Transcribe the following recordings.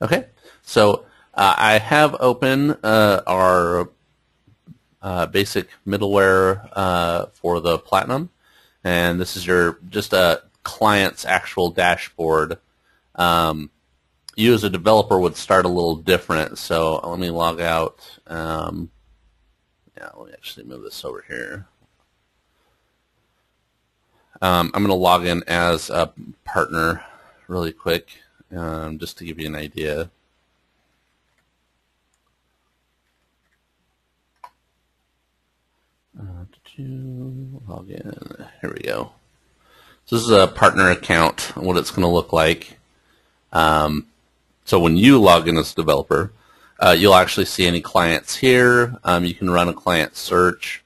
Okay, so I have open our basic middleware for the Platinum, and this is your just a client's actual dashboard. You as a developer would start a little different, so let me log out. Yeah, let me actually move this over here. I'm going to log in as a partner really quick, just to give you an idea. Log in. Here we go. So this is a partner account, and what it's going to look like. So when you log in as a developer, you'll actually see any clients here. You can run a client search.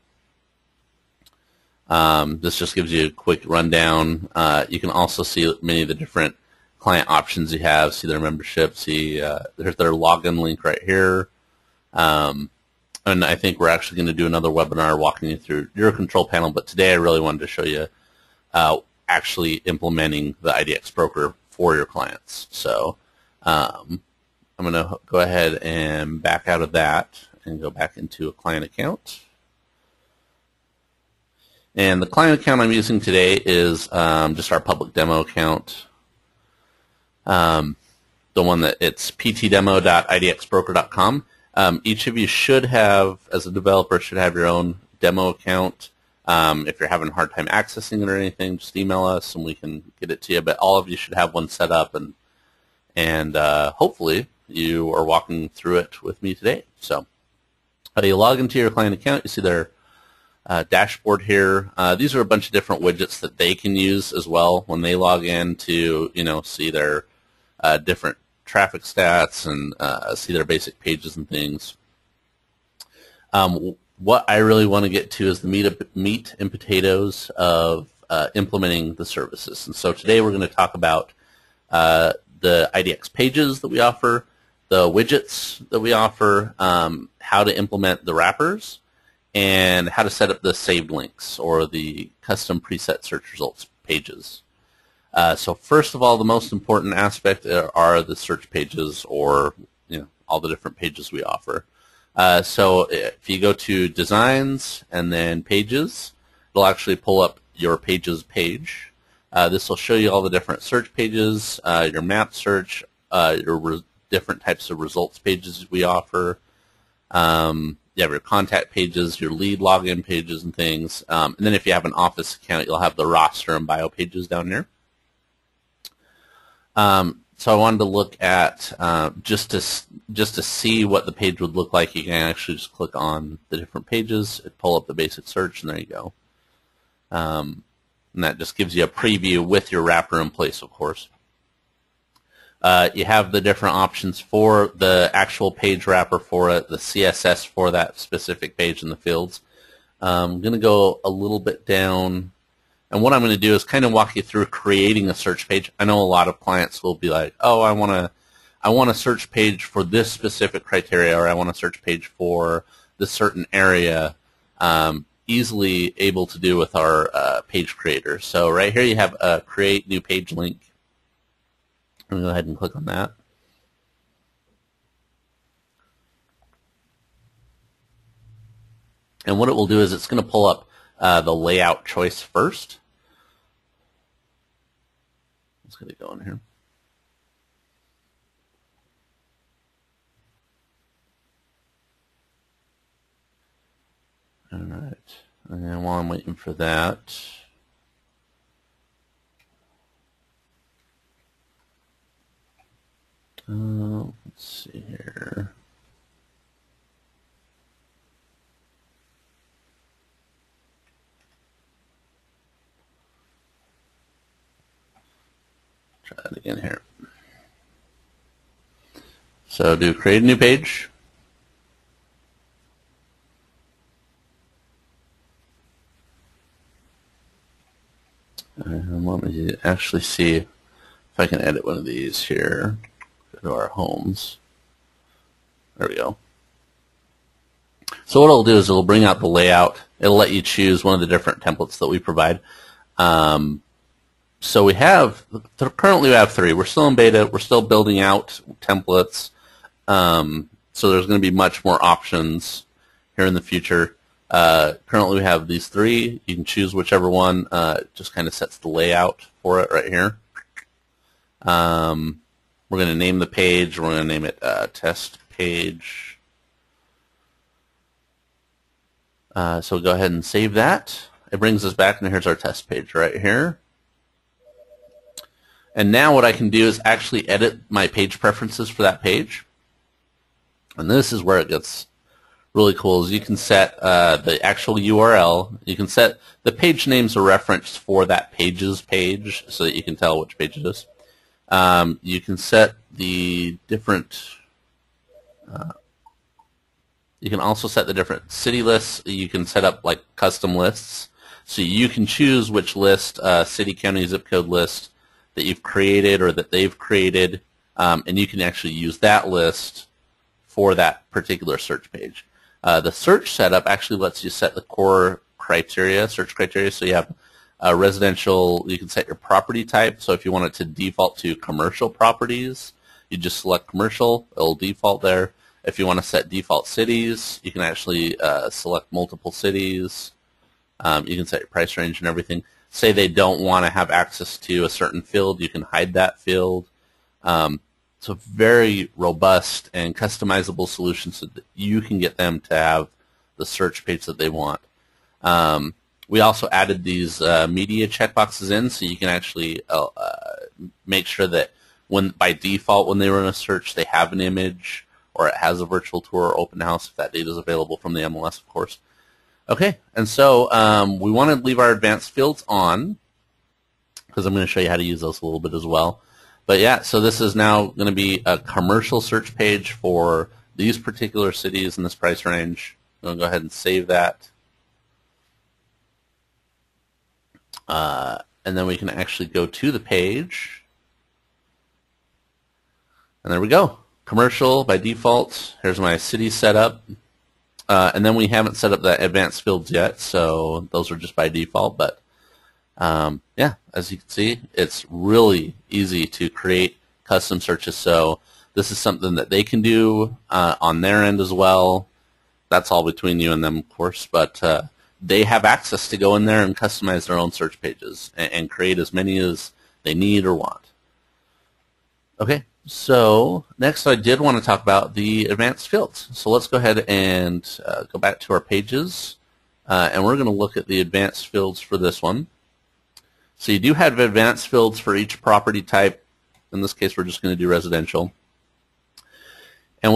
This just gives you a quick rundown. You can also see many of the different client options you have, see their membership, see there's their login link right here. And I think we're actually going to do another webinar walking you through your control panel, but today I really wanted to show you actually implementing the IDX Broker for your clients. So I'm going to go ahead and back out of that and go back into a client account. And the client account I'm using today is just our public demo account. The one that it's ptdemo.idxbroker.com. Each of you should have, as a developer, should have your own demo account. If you're having a hard time accessing it or anything, just email us and we can get it to you. But all of you should have one set up, and hopefully you are walking through it with me today. So you log into your client account, you see their dashboard here. These are a bunch of different widgets that they can use as well when they log in to see their different traffic stats and see their basic pages and things. What I really want to get to is the meat and potatoes of implementing the services. And so today we're going to talk about the IDX pages that we offer, the widgets that we offer, how to implement the wrappers, and how to set up the saved links or the custom preset search results pages. So first of all, the most important aspect are the search pages, or all the different pages we offer. So if you go to Designs and then Pages, it'll actually pull up your Pages page. This will show you all the different search pages, your map search, your different types of results pages we offer. You have your contact pages, your lead login pages and things. And then if you have an Office account, you'll have the roster and bio pages down here. So I wanted to look at just to see what the page would look like. You can actually just click on the different pages, pull up the basic search, and there you go. And that just gives you a preview with your wrapper in place, of course. You have the different options for the actual page wrapper for it, the CSS for that specific page in the fields. I'm going to go a little bit down. And what I'm going to do is kind of walk you through creating a search page. I know a lot of clients will be like, oh, I want a search page for this specific criteria, or I want a search page for this certain area. Easily able to do with our page creator. So right here you have a create new page link. I'm going to go ahead and click on that. And what it will do is it's going to pull up the layout choice first. Let's get it going here. All right. And while I'm waiting for that, let's see here. Try that again here. So do create a new page. And let me actually see if I can edit one of these here. Go to our homes. There we go. So what it'll do is it'll bring out the layout. It'll let you choose one of the different templates that we provide. So currently we have 3. We're still in beta. We're still building out templates. So there's going to be much more options here in the future. Currently we have these 3. You can choose whichever one. Just kind of sets the layout for it right here. We're going to name the page. We're going to name it test page. So we'll go ahead and save that. It brings us back, and here's our test page right here. And now what I can do is actually edit my page preferences for that page. And this is where it gets really cool, is you can set the actual URL. You can set the page names a reference for that page's page so that you can tell which page it is. You can set the different, you can also set the different city lists. You can set up like custom lists. So you can choose which list, city, county, zip code list that you've created or that they've created, and you can actually use that list for that particular search page. The search setup actually lets you set the core criteria, search criteria. So you have residential, you can set your property type. So if you want it to default to commercial properties, you just select commercial, it'll default there. If you want to set default cities, you can actually select multiple cities. You can set your price range and everything. Say they don't want to have access to a certain field, you can hide that field. So very robust and customizable solution so that you can get them to have the search page that they want. We also added these media checkboxes in, so you can actually make sure that by default when they run a search they have an image or it has a virtual tour or open house if that data is available from the MLS, of course. Okay, and so we want to leave our advanced fields on because I'm going to show you how to use those a little bit as well. But yeah, so this is now going to be a commercial search page for these particular cities in this price range. I'm going to go ahead and save that. And then we can actually go to the page. And there we go. Commercial by default. Here's my city setup. And then we haven't set up the advanced fields yet, so those are just by default. But yeah, as you can see, it's really easy to create custom searches. So this is something that they can do on their end as well. That's all between you and them, of course. But they have access to go in there and customize their own search pages and create as many as they need or want. Okay. So next I did want to talk about the advanced fields. So let's go ahead and go back to our pages, and we're going to look at the advanced fields for this one. So you do have advanced fields for each property type. In this case, we're just going to do residential. And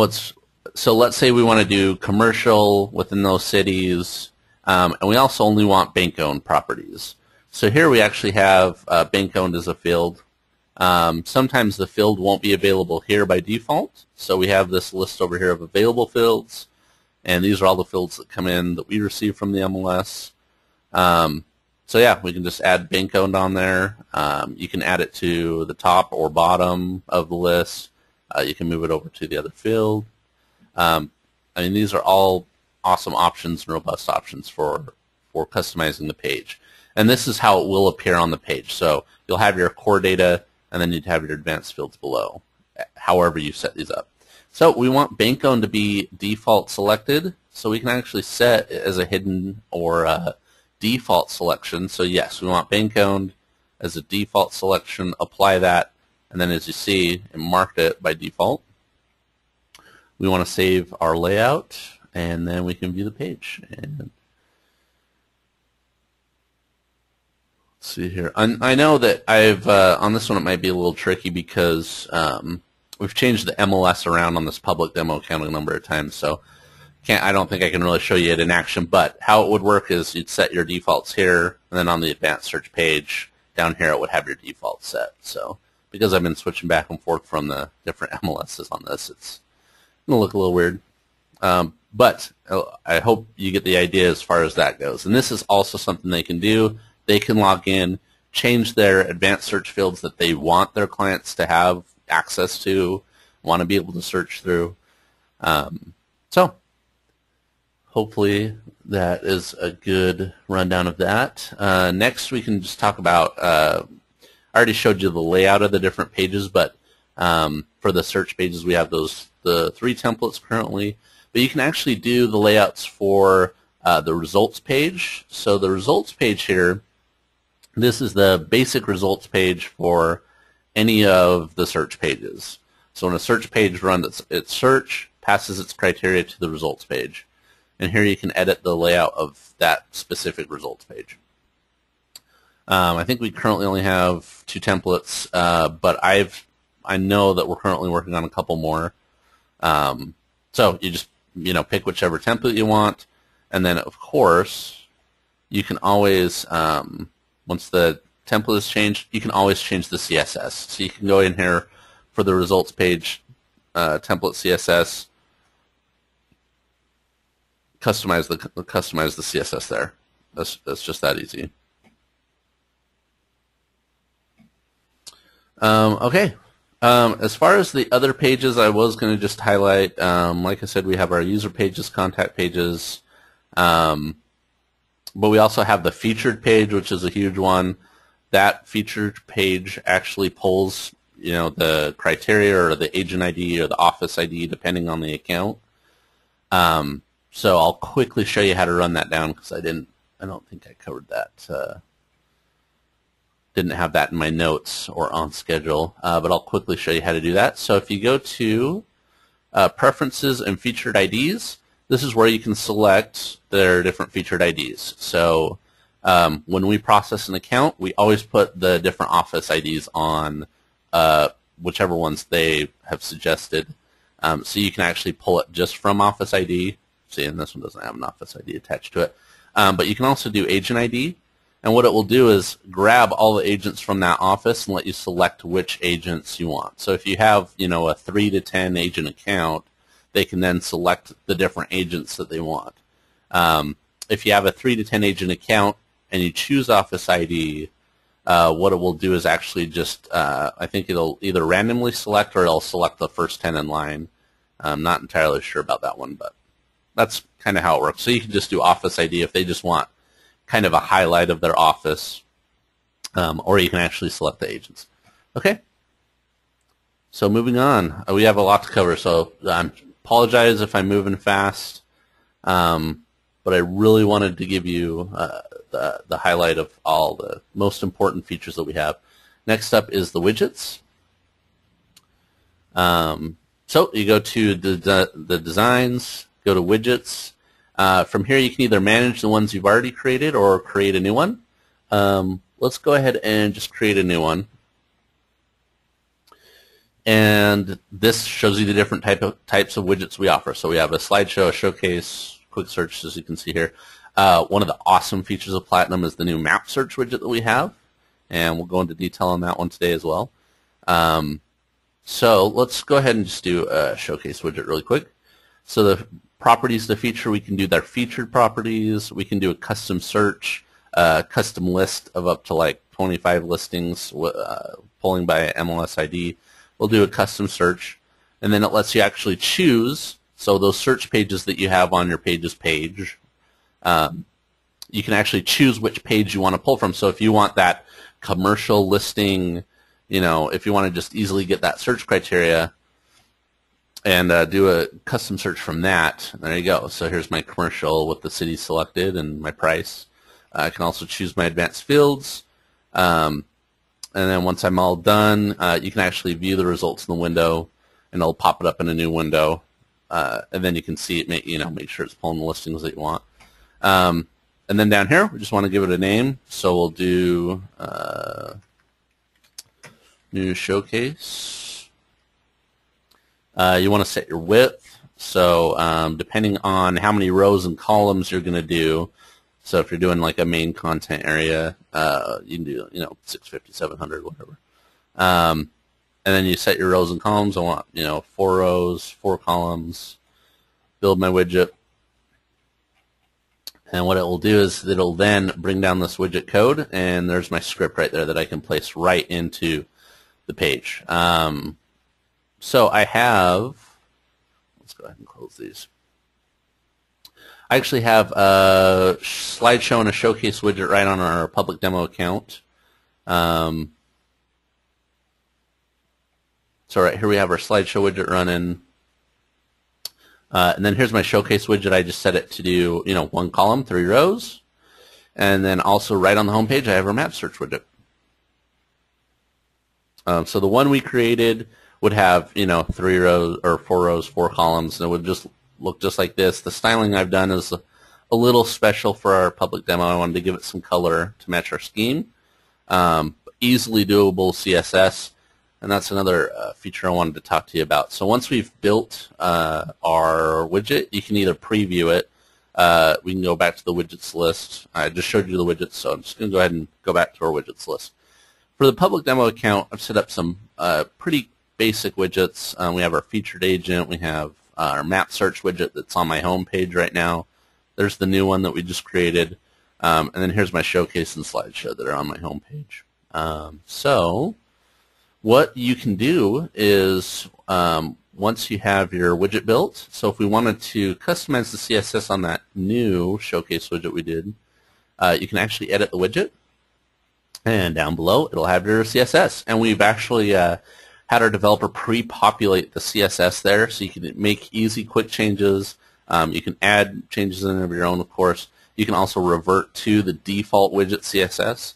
so let's say we want to do commercial within those cities, and we also only want bank-owned properties. So here we actually have bank-owned as a field. Sometimes the field won't be available here by default, so we have this list over here of available fields, and these are all the fields that come in that we receive from the MLS. So yeah, we can just add bank owned on there. You can add it to the top or bottom of the list. You can move it over to the other field. I mean, these are all awesome options and robust options for customizing the page. And this is how it will appear on the page. So you'll have your core data, and then you'd have your advanced fields below, however you set these up. So we want bank owned to be default selected, so we can actually set it as a hidden or a default selection. So yes, we want bank owned as a default selection, apply that, and then as you see, it marked it by default. We want to save our layout, and then we can view the page. And let's see here. I know that I've on this one it might be a little tricky because we've changed the MLS around on this public demo account a number of times, so I don't think I can really show you it in action. But how it would work is you'd set your defaults here, and then on the advanced search page down here it would have your default set. So because I've been switching back and forth from the different MLSs on this, it's going to look a little weird. But I hope you get the idea as far as that goes. And this is also something they can do. They can log in, change their advanced search fields that they want their clients to have access to, want to be able to search through. So hopefully that is a good rundown of that. Next we can just talk about I already showed you the layout of the different pages, but for the search pages, we have the 3 templates currently. But you can actually do the layouts for the results page. So the results page here, this is the basic results page for any of the search pages. So when a search page runs its search, passes its criteria to the results page. And here you can edit the layout of that specific results page. I think we currently only have 2 templates, but I know that we're currently working on a couple more. So you just pick whichever template you want, and then of course you can always once the template is changed, you can always change the CSS. So you can go in here for the results page template CSS, customize the CSS there. That's just that easy. Okay. As far as the other pages, I was going to just highlight, like I said, we have our user pages, contact pages, but we also have the featured page, which is a huge one. That featured page actually pulls, the criteria or the agent ID or the office ID, depending on the account. So I'll quickly show you how to run that down because I don't think I covered that. Didn't have that in my notes or on schedule, but I'll quickly show you how to do that. So if you go to Preferences and Featured IDs, this is where you can select their different featured IDs. So when we process an account, we always put the different office IDs on whichever ones they have suggested. So you can actually pull it just from Office ID. See, and this one doesn't have an Office ID attached to it. But you can also do Agent ID. And what it will do is grab all the agents from that office and let you select which agents you want. So if you have, a 3 to 10 agent account, they can then select the different agents that they want. If you have a 3 to 10 agent account and you choose Office ID, what it will do is actually just, I think it'll either randomly select or it'll select the first 10 in line. I'm not entirely sure about that one, but that's kind of how it works. So you can just do Office ID if they just want kind of a highlight of their office, or you can actually select the agents. Okay, so moving on, we have a lot to cover, so I apologize if I'm moving fast, but I really wanted to give you the highlight of all the most important features that we have. Next up is the widgets. So you go to the designs, go to widgets. From here, you can either manage the ones you've already created or create a new one. Let's go ahead and just create a new one. And this shows you the different types of widgets we offer. So we have a slideshow, a showcase, quick search, as you can see here. One of the awesome features of Platinum is the new map search widget that we have. And we'll go into detail on that one today as well. So let's go ahead and just do a showcase widget really quick. So the properties to feature, we can do their featured properties. We can do a custom search, custom list of up to like 25 listings, pulling by MLS ID. We'll do a custom search, and then it lets you actually choose. So those search pages that you have on your pages page, you can actually choose which page you want to pull from. So if you want that commercial listing, if you want to just easily get that search criteria, and do a custom search from that. There you go. So here's my commercial with the city selected and my price. I can also choose my advanced fields. And then once I'm all done, you can actually view the results in the window, and it'll pop it up in a new window. And then you can see it, make sure it's pulling the listings that you want. And then down here, we just want to give it a name. So we'll do new showcase. You want to set your width, so depending on how many rows and columns you're going to do, so if you're doing like a main content area, you can do 650, 700, whatever. And then you set your rows and columns. I want 4 rows, 4 columns. Build my widget, and what it will do is it'll then bring down this widget code, and there's my script right there that I can place right into the page. So I have, let's go ahead and close these. I actually have a slideshow and a showcase widget right on our public demo account. So right here we have our slideshow widget running. And then here's my showcase widget. I just set it to do, 1 column, 3 rows. And then also right on the home page, I have our map search widget. So the one we created would have, 3 rows or 4 rows, 4 columns, and it would just look just like this. The styling I've done is a little special for our public demo. I wanted to give it some color to match our scheme. Easily doable CSS. And that's another feature I wanted to talk to you about. So once we've built our widget, you can either preview it. We can go back to the widgets list. I just showed you the widgets, so I'm just going to go ahead and go back to our widgets list. For the public demo account, I've set up some pretty basic widgets. We have our featured agent. We have our map search widget that's on my home page right now. There's the new one that we just created. And then here's my showcase and slideshow that are on my home page. So what you can do is once you have your widget built, so if we wanted to customize the CSS on that new showcase widget we did, you can actually edit the widget, and down below it'll have your CSS. And we've actually had our developer pre-populate the CSS there, so you can make easy, quick changes. You can add changes in of your own, of course. You can also revert to the default widget CSS.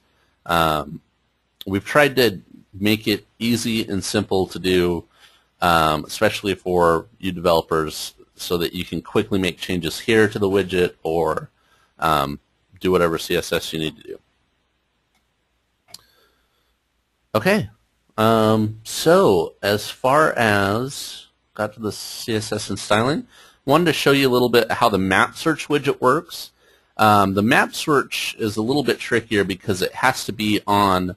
We've tried to make it easy and simple to do, especially for you developers, so that you can quickly make changes here to the widget or do whatever CSS you need to do. Okay, so as far as got to the CSS and styling, wanted to show you a little bit how the map search widget works. The map search is a little bit trickier because it has to be on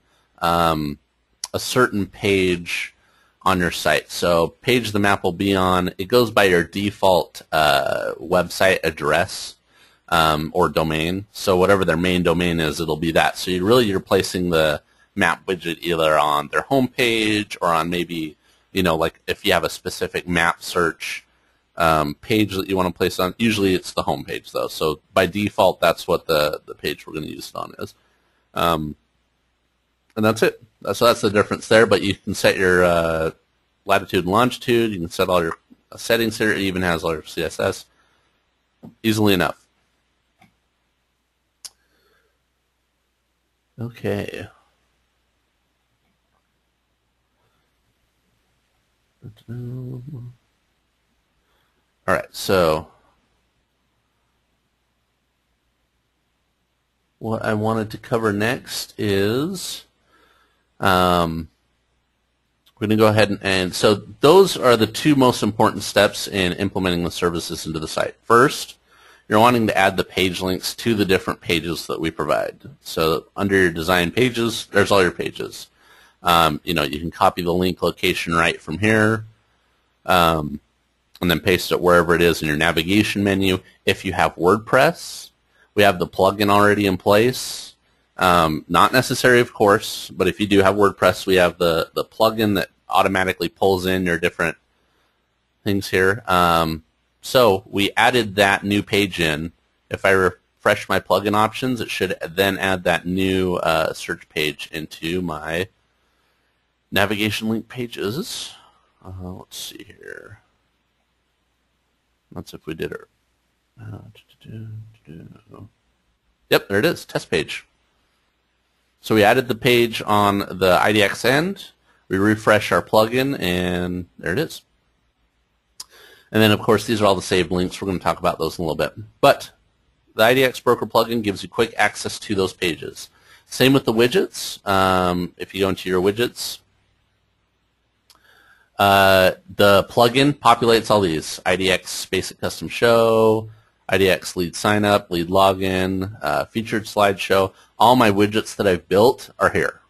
a certain page on your site. So page the map will be on, it goes by your default website address or domain. So whatever their main domain is, it'll be that. So you're placing the map widget either on their home page or on maybe, like if you have a specific map search page that you want to place on. Usually it's the home page though. So by default, that's what the page we're going to use it on is. And that's it. So that's the difference there, but you can set your latitude and longitude. You can set all your settings here. It even has all your CSS. Easily enough. Okay. All right, so what I wanted to cover next is we're going to go ahead and so those are the two most important steps in implementing the services into the site. First, you're wanting to add the page links to the different pages that we provide. So under your design pages, there's all your pages. You can copy the link location right from here and then paste it wherever it is in your navigation menu. If you have WordPress, we have the plugin already in place. Not necessary, of course, but if you do have WordPress, we have the plugin that automatically pulls in your different things here. So we added that new page in. If I refresh my plugin options, it should then add that new search page into my navigation link pages. Let's see here. Let's see if we did it. Yep, there it is, test page. So we added the page on the IDX end, we refresh our plugin, and there it is. And then, of course, these are all the saved links. We're going to talk about those in a little bit. But the IDX Broker plugin gives you quick access to those pages. Same with the widgets. If you go into your widgets, the plugin populates all these. IDX Basic Custom Show, IDX Lead Sign Up, Lead Login, Featured Slideshow. All my widgets that I've built are here.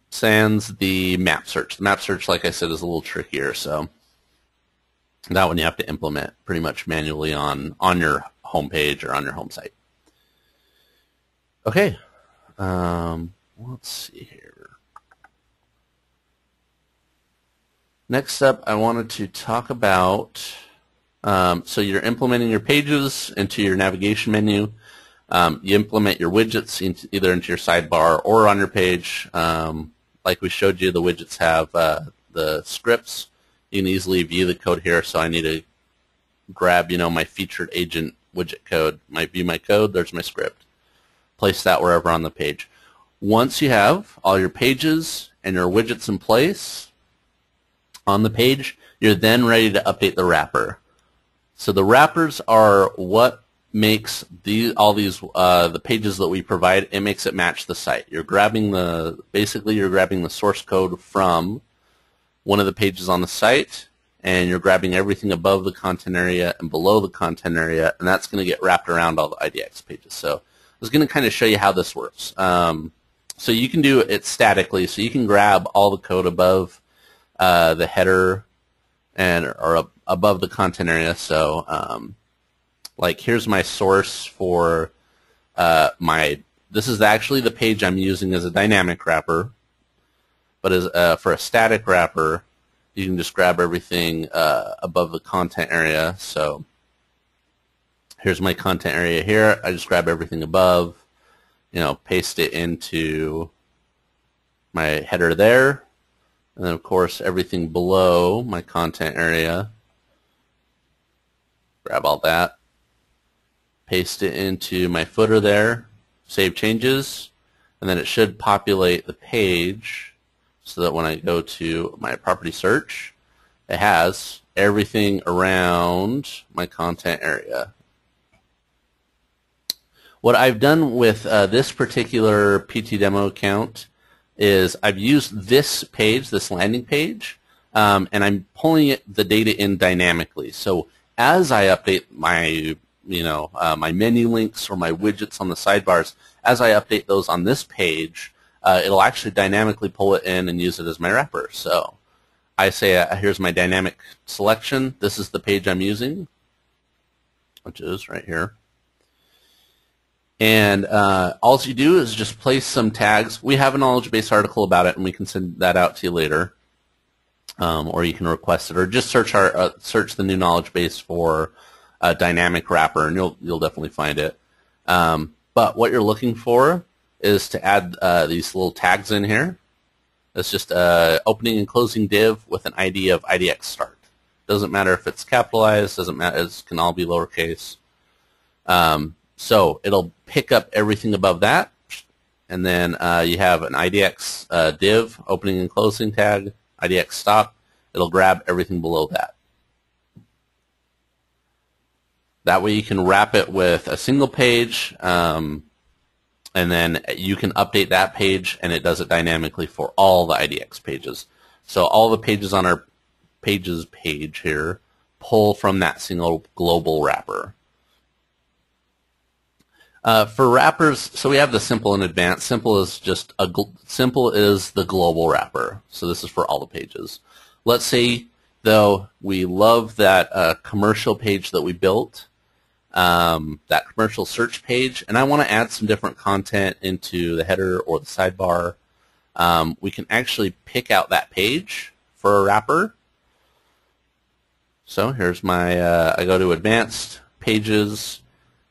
Sans the map search. The map search, like I said, is a little trickier, so that one you have to implement pretty much manually on your home page or on your home site. Okay, let's see here. Next up, I wanted to talk about, so you're implementing your pages into your navigation menu. You implement your widgets either into your sidebar or on your page. like we showed you, the widgets have the scripts. You can easily view the code here, so I need to grab, my featured agent widget code. Might view my code, there's my script. Place that wherever on the page. Once you have all your pages and your widgets in place on the page, you're then ready to update the wrapper. So the wrappers are what makes the pages that we provide, it makes it match the site. You're grabbing basically you're grabbing the source code from one of the pages on the site, and you're grabbing everything above the content area and below the content area, and that's going to get wrapped around all the IDX pages. So I was going to kind of show you how this works. So you can do it statically, so you can grab all the code above the header or above the content area. So like here's my source for this is actually the page I'm using as a dynamic wrapper, but as for a static wrapper, you can just grab everything above the content area. So here's my content area here. I just grab everything above, paste it into my header there, and then of course everything below my content area, grab all that, paste it into my footer there, save changes, and then it should populate the page so that when I go to my property search, it has everything around my content area. What I've done with this particular PT demo account is I've used this page, this landing page, and I'm pulling the data in dynamically. So as I update my my menu links or my widgets on the sidebars, as I update those on this page, it'll actually dynamically pull it in and use it as my wrapper. So I say, here's my dynamic selection. This is the page I'm using, which is right here. And all you do is just place some tags. We have a knowledge base article about it, and we can send that out to you later. Or you can request it, or just search the new knowledge base for a dynamic wrapper, and you'll definitely find it. But what you're looking for is to add these little tags in here. It's just opening and closing div with an ID of IDX start. Doesn't matter if it's capitalized. Doesn't matter. It can all be lowercase. So it'll pick up everything above that, and then you have an IDX div, opening and closing tag, IDX stop. It'll grab everything below that. That way you can wrap it with a single page, and then you can update that page, and it does it dynamically for all the IDX pages. So all the pages on our pages page here pull from that single global wrapper. For wrappers, so we have the simple and advanced. Simple is just simple is the global wrapper. So this is for all the pages. Let's say though we love that commercial page that we built, that commercial search page, and I want to add some different content into the header or the sidebar. We can actually pick out that page for a wrapper. So here's my I go to advanced pages.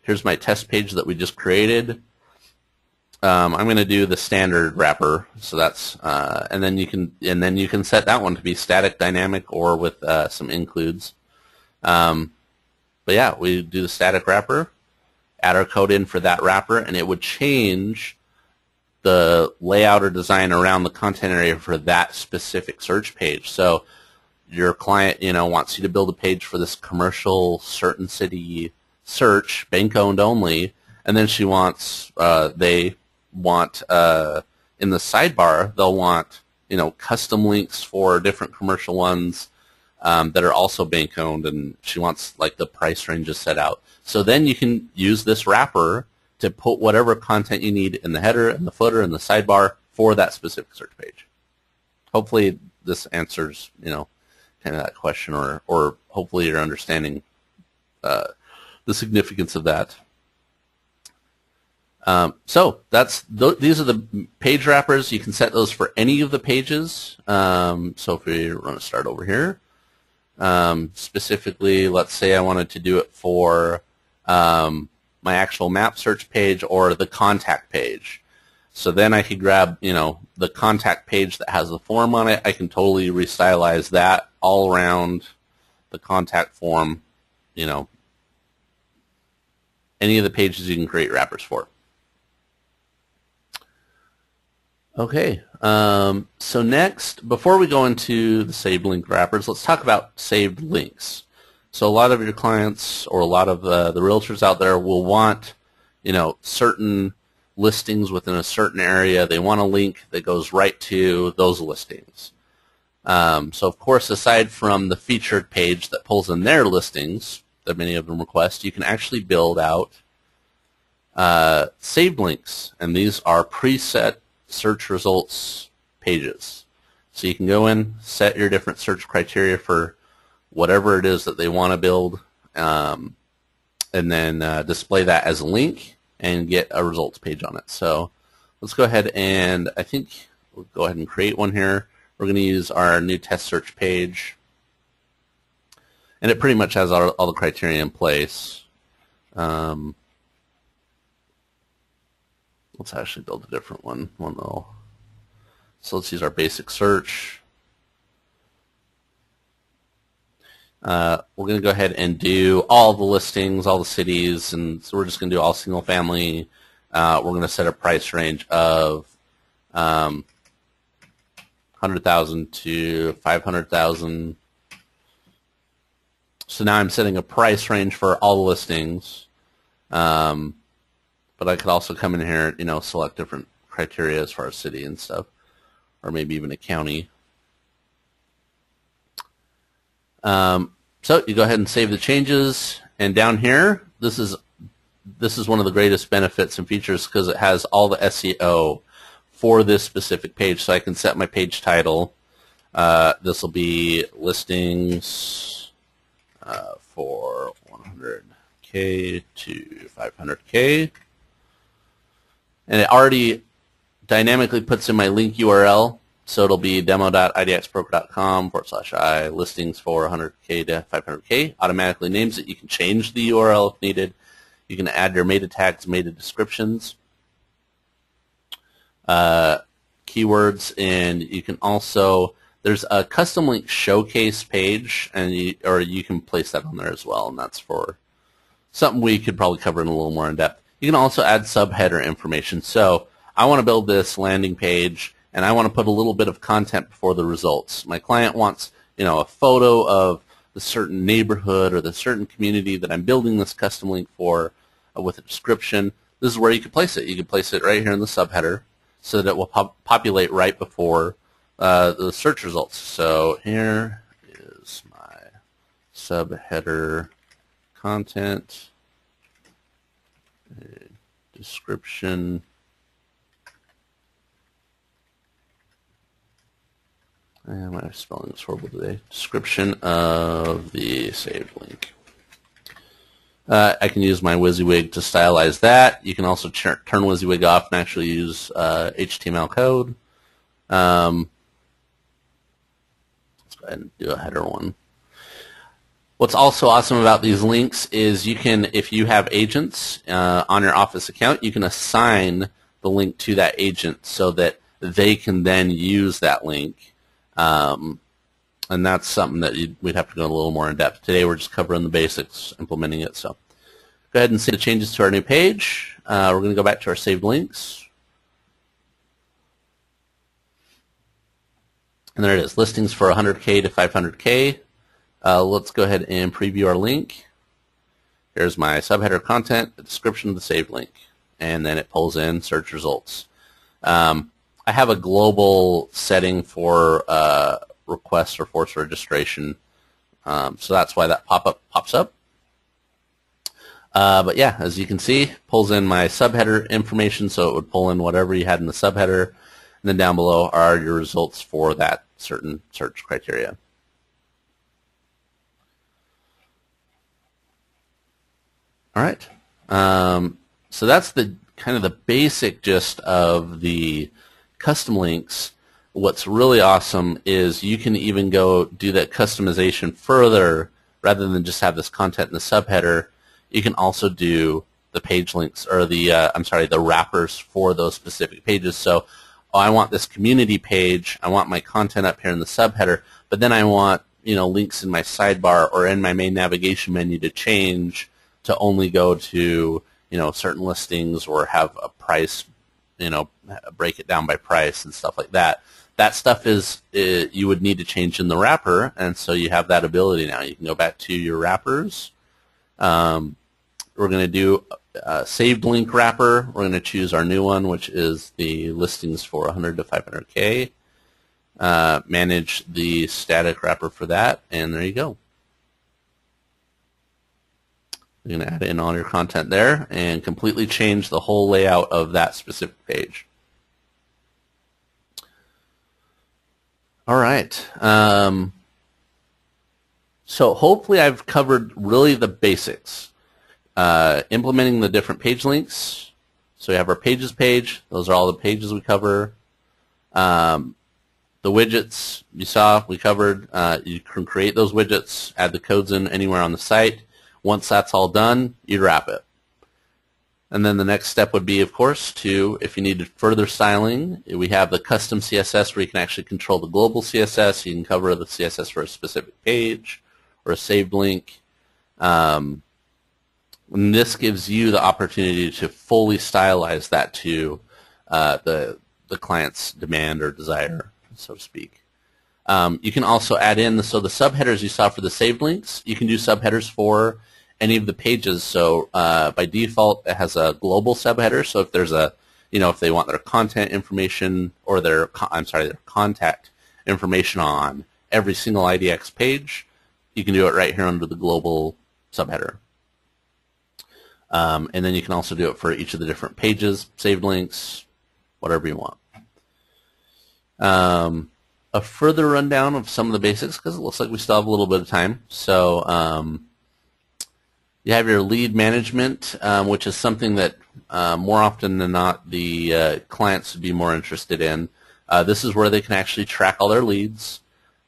Here's my test page that we just created. I'm going to do the standard wrapper, so that's and then you can set that one to be static, dynamic, or with some includes. But yeah, we do the static wrapper, add our code in for that wrapper, and it would change the layout or design around the content area for that specific search page. So your client, wants you to build a page for this commercial certain city search, bank owned only, and then they want in the sidebar they'll want custom links for different commercial ones that are also bank owned, and she wants like the price ranges set out. So then you can use this wrapper to put whatever content you need in the header and the footer and the sidebar for that specific search page. Hopefully this answers kind of that question, or hopefully you're understanding the significance of that. So these are the page wrappers. You can set those for any of the pages. So if we want to start over here, specifically, let's say I wanted to do it for my actual map search page or the contact page. So then I could grab, the contact page that has the form on it. I can totally restylize that all around the contact form, any of the pages you can create wrappers for. Okay, so next, before we go into the saved link wrappers, let's talk about saved links. So a lot of your clients or a lot of the realtors out there will want, certain listings within a certain area. They want a link that goes right to those listings. So of course, aside from the featured page that pulls in their listings that many of them request, you can actually build out saved links, and these are preset search results pages. So you can go in, set your different search criteria for whatever it is that they want to build, and then display that as a link and get a results page on it. So let's go ahead and I think we'll go ahead and create one here. We're going to use our new test search page, and it pretty much has all the criteria in place. Let's actually build a different one. So let's use our basic search. We're going to go ahead and do all the listings, all the cities, and so we're just going to do all single family. We're going to set a price range of 100,000 to 500,000. So now I'm setting a price range for all the listings. But I could also come in here, select different criteria as far as city and stuff, or maybe even a county. So you go ahead and save the changes, and down here, this is one of the greatest benefits and features because it has all the SEO for this specific page. So I can set my page title. This will be listings for 100K to 500K. And it already dynamically puts in my link URL, so it'll be demo.idxbroker.com/I listings for 100K to 500K. Automatically names it. You can change the URL if needed. You can add your meta tags, meta descriptions, keywords, and you can also, there's a custom link showcase page, and you can place that on there as well, and that's for something we could probably cover in a little more in depth. You can also add subheader information. So I want to build this landing page, and I want to put a little bit of content before the results. My client wants, a photo of the certain neighborhood or the certain community that I'm building this custom link for with a description. This is where you can place it. You can place it right here in the subheader so that it will populate right before the search results. So here is my subheader content. Description. And my spelling is horrible today. Description of the saved link. I can use my WYSIWYG to stylize that. You can also turn WYSIWYG off and actually use HTML code. Let's go ahead and do a header one. What's also awesome about these links is you can, if you have agents on your Office account, you can assign the link to that agent so that they can then use that link. And that's something that we'd have to go a little more in depth. Today we're just covering the basics, implementing it. So go ahead and save the changes to our new page. We're going to go back to our saved links. And there it is, listings for 100K to 500K. Let's go ahead and preview our link. Here's my subheader content, the description of the saved link, and then it pulls in search results. I have a global setting for requests for forced registration, so that's why that pop-up pops up. But yeah, as you can see, pulls in my subheader information, so it would pull in whatever you had in the subheader, and then down below are your results for that certain search criteria. All right, so that's the kind of the basic gist of the custom links. What's really awesome is you can even go do that customization further rather than just have this content in the subheader. You can also do the page links, or the the wrappers for those specific pages. So, oh, I want this community page, I want my content up here in the subheader, but then I want, links in my sidebar or in my main navigation menu to change to only go to, certain listings, or have a price, break it down by price and stuff like that. That stuff you would need to change in the wrapper, and so you have that ability now. You can go back to your wrappers. We're going to do a saved link wrapper. We're going to choose our new one, which is the listings for 100 to 500K. Manage the static wrapper for that, and there you go. You're going to add in all your content there and completely change the whole layout of that specific page. All right. So hopefully I've covered really the basics. Implementing the different page links. So we have our pages page. Those are all the pages we cover. The widgets you saw we covered. You can create those widgets, add the codes in anywhere on the site. Once that's all done, you'd wrap it. And then the next step would be, of course, if you needed further styling, we have the custom CSS where you can actually control the global CSS. You can cover the CSS for a specific page or a saved link. And this gives you the opportunity to fully stylize that to the client's demand or desire, so to speak. You can also add in the subheaders you saw for the saved links. You can do subheaders for any of the pages. So by default, it has a global subheader. So if there's if they want their content information or their contact information on every single IDX page, you can do it right here under the global subheader. And then you can also do it for each of the different pages, saved links, whatever you want. A further rundown of some of the basics, because it looks like we still have a little bit of time. So you have your lead management, which is something that more often than not the clients would be more interested in. This is where they can actually track all their leads.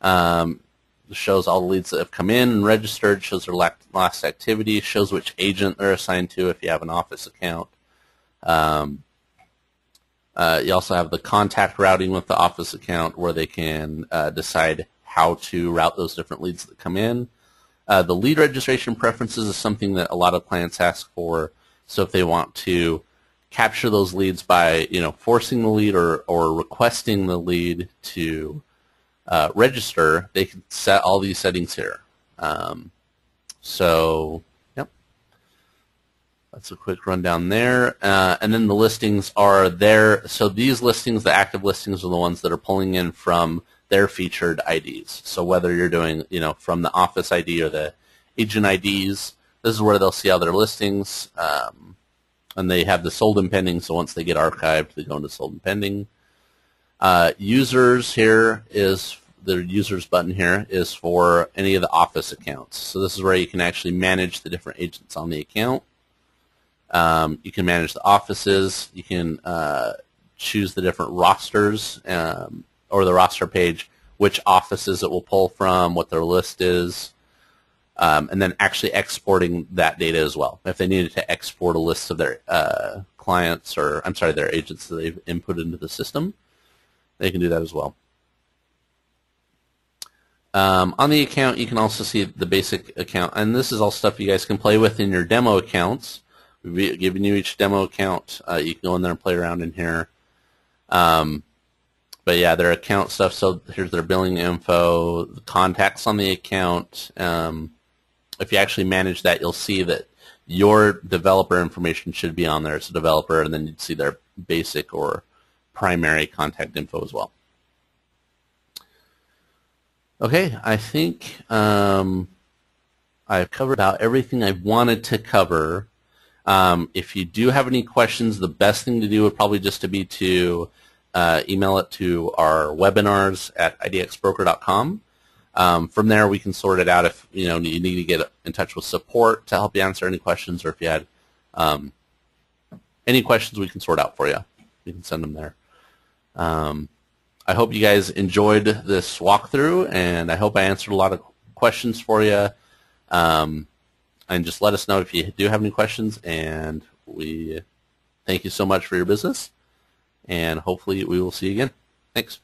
It shows all the leads that have come in and registered, shows their last activity, shows which agent they're assigned to if you have an office account. You also have the contact routing with the office account, where they can decide how to route those different leads that come in. The lead registration preferences is something that a lot of clients ask for. So if they want to capture those leads by forcing the lead or requesting the lead to register, they can set all these settings here. Yep. That's a quick rundown there. And then the listings are there. So these listings, the active listings, are the ones that are pulling in from their featured IDs. So whether you're doing, from the office ID or the agent IDs, this is where they'll see all their listings. And they have the sold and pending, so once they get archived, they go into sold and pending. Users here is, the users button here is for any of the office accounts. So this is where you can actually manage the different agents on the account. You can manage the offices. You can choose the different rosters or the roster page, which offices it will pull from, what their list is, and then actually exporting that data as well. If they needed to export a list of their clients, or their agents that they've input into the system, they can do that as well. On the account, you can also see the basic account, and this is all stuff you guys can play with in your demo accounts. We've given you each demo account. You can go in there and play around in here. But yeah, their account stuff, so here's their billing info, the contacts on the account. If you actually manage that, you'll see that your developer information should be on there as a developer, and then you'd see their basic or primary contact info as well. Okay, I think I've covered about everything I wanted to cover. If you do have any questions, the best thing to do would probably just to be to email it to our webinars at idxbroker.com. From there, we can sort it out if you need to get in touch with support to help you answer any questions, or if you had any questions, we can sort out for you. You can send them there. I hope you guys enjoyed this walkthrough, and I hope I answered a lot of questions for you. And just let us know if you do have any questions, and we thank you so much for your business, and hopefully we will see you again. Thanks.